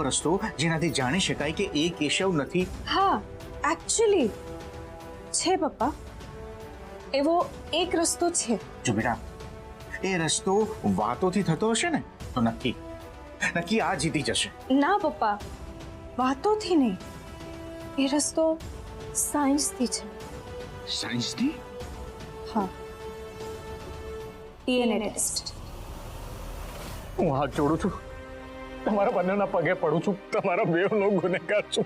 રસ્તો જેનાથી જાણી શકાય કે એ કેશવ નથી? હા, एक्चुअली છે પપ્પા, એવો એક રસ્તો છે. જો બેટા, એ રસ્તો વાતોથી થતો હશે ને તો નક્કી આ જીતી જશે. ના પપ્પા, વાતોથી નહીં, એ રસ્તો સાયન્સથી છે. સાયન્સથી? હા, DNA ટેસ્ટ. હું હાથ જોડું છું, તમારા બંનેના પગે પડું છું, તમારા બેવનો ગુનેગાર છું.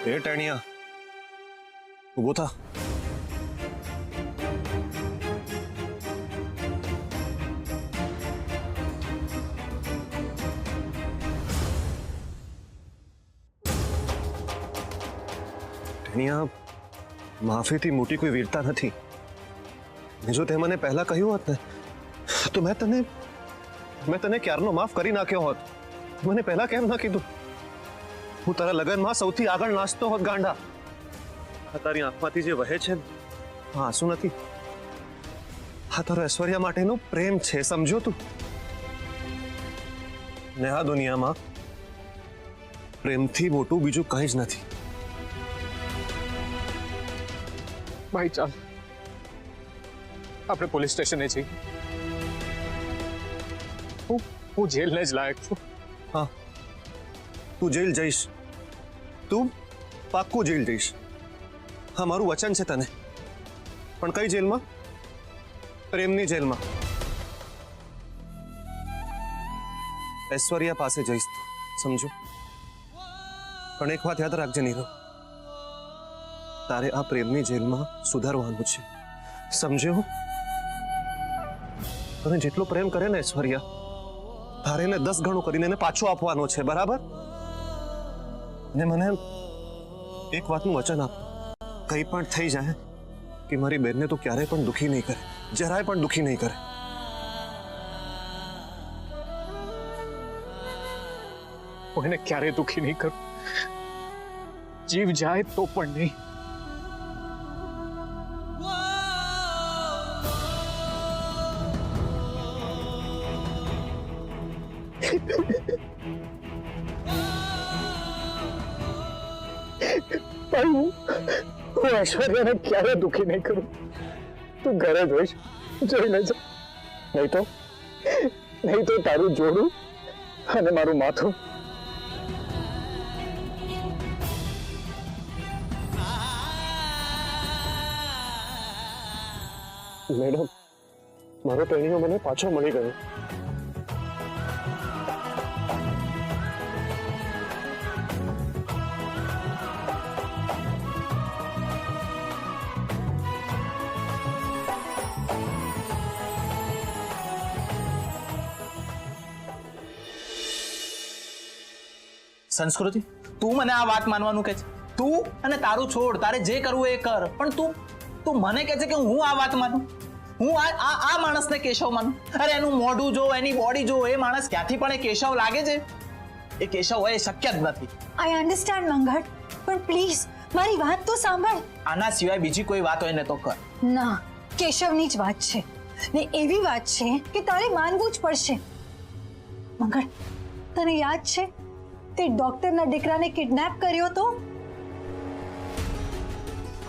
એ ટેણિયા, ઊભો થા. ટેણિયા, માફીથી મોટી કોઈ વીરતા નથી. જો તે મને પહેલા કહ્યું હોત ને તો મેં તને ક્યારનો માફ કરી નાખ્યો હોત. મને પહેલા કેમ ના કીધું? હું તારા લગનમાં સૌથી આગળ નાચતો હોત ગાંડા. તારી આંખમાંથી જે વહે છે આ આંસુ નથી, આ તારો ઐશ્વર્યા માટેનો પ્રેમ છે, સમજો તું. ને આ દુનિયામાં પ્રેમથી મોટું બીજું કંઈ જ નથી. ભાઈ ચાલ, આપણે પોલીસ સ્ટેશને જઈએ. હું જેલને જ લાયક છું. હા, તું જેલ જઈશ, તું પાક્કું જેલ જઈશ. હા, મારું વચન છે તને. પણ કઈ જેલમાં? પ્રેમની જેલમાં. ઐશ્વર્યા પાસે જઈશ તું, સમજો. પણ એક વાત યાદ રાખજે નીરવ, તારે આ પ્રેમની જેલમાં સુધારવાનું છે, સમજ્યો? તને જેટલો પ્રેમ કરે ને ઐશ્વર્યા, તારે એને 10 ગણું કરીને એને પાછો આપવાનો છે, બરાબર? ને મને એક વાતનું વચન આપ, કંઈ પણ થઈ જાય કે મારી બહેનને તો ક્યારેય પણ દુખી નહીં કરે, જરાય પણ દુખી નહીં કરે. હું એને ક્યારેય દુખી નહીં કરું, જીવ જાય તો પણ નહીં. હું ઐશ્વર્યાને ક્યારે દુખી નહીં કરું. તું ઘરે જોઈશ, જોઈ લેજે. નહીં તો તારું જોડું અને મારું માથું. મેડમ, મારો ટેણીઓ મને પાછો મળી ગયો. સંસ્કૃતિ, તું મને આ વાત માનવાનું કે છે? તું અને તારું છોડ, તારે જે કરવું એ કર, પણ તું મને કહે છે કે હું આ વાત માનું? હું આ માણસને કેશવ માનું? અરે એનું મોઢું જો, એની બોડી જો, એ માણસ ક્યાંથી પણ એ કેશવ લાગે છે? એ કેશવ હોય એ શક્ય જ નથી. આઈ અન્ડરસ્ટેન્ડ મંગળ, પણ પ્લીઝ મારી વાત તો સાંભળ. આના સિવાય બીજી કોઈ વાત હોય ને તો કર. ના, કેશવની જ વાત છે, ને એવી વાત છે કે તારે માનવું જ પડશે. મંગળ, તને યાદ છે તે ડોક્ટરના દીકરાને કિડનેપ કર્યો તો?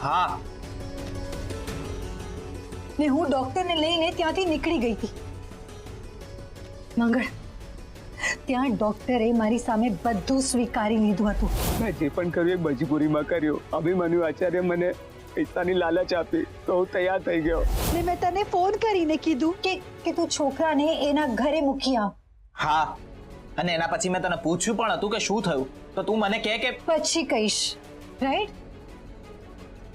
હા, ને હું ડોક્ટરને લઈને ત્યાંથી નીકળી ગઈ હતી. મંગળ, ત્યાં ડોક્ટરે મારી સામે બધું સ્વીકારી લીધું હતું. મેં જે પણ કર્યું એ મજબૂરીમાં કર્યું. અભિમન્યુ આચાર્ય મને પૈસાની લાલચ આપી તો હું તૈયાર થઈ ગયો. ને મેં તને ફોન કરીને કીધું કે તું છોકરાને એના ઘરે મૂકી આવ. હા, અને એના પછી મેં તને પૂછ્યું પણ હતું કે શું થયું, તો તું મને કહે કે પછી કહીશ, રાઈટ?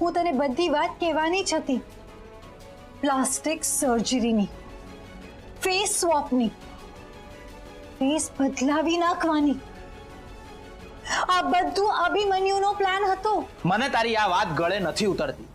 હું તને બધી વાત કહેવાની જ હતી. પ્લાસ્ટિક સર્જરીની, ફેસ સ્વોપની, ફેસ બદલાવી નાખવાની. આ બધું અભિમન્યુનો પ્લાન હતો. મને તારી આ વાત ગળે નથી ઉતરતી.